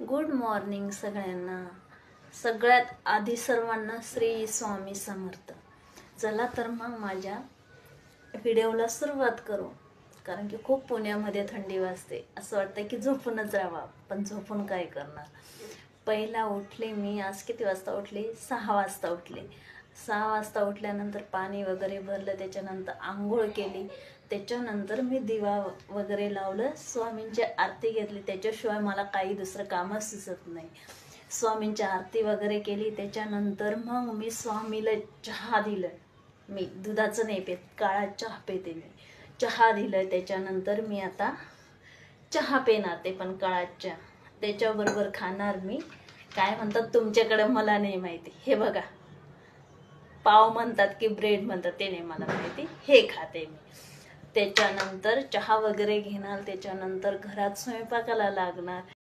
Good morning सगळ्यांना. सगळ्यात आधी सर्वांना श्री स्वामी समर्थ. चला तर मग माझ्या व्हिडिओला सुरुवात करू. कारण की खूप पुण्यामध्ये थंडी वाजते, असं वाटतं की झोपूनच राहावं, पण झोपून काय करणार. पहिला उठले मी. आज किती वाजता उठले? 6 वाजता उठले. 6 वाजता उठल्यानंतर पाणी वगैरे भरलं, त्याच्यानंतर आंघोळ केली, त्याच्यानंतर मी दिवा वगैरे लावलं, स्वामींची आरती घेतली. त्याच्याशिवाय मला काही दुसरं कामच सुचत नाही. स्वामींची आरती वगैरे केली, त्याच्यानंतर मग मी स्वामीला चहा दिलं. मी दुधाचं नाही पेत, काळा चहा पेते मी. चहा दिलं, त्याच्यानंतर मी आता चहा पेणार, ते पण काळा चहा. त्याच्याबरोबर खाणार मी काय म्हणतात तुमच्याकडे, मला नाही माहिती. हे बघा, पाव म्हणतात की ब्रेड म्हणतात ते नाही मला माहिती, हे खाते मी. त्याच्यानंतर चहा वगैरे घेणार, त्याच्यानंतर घरात स्वयंपाकाला लागणार.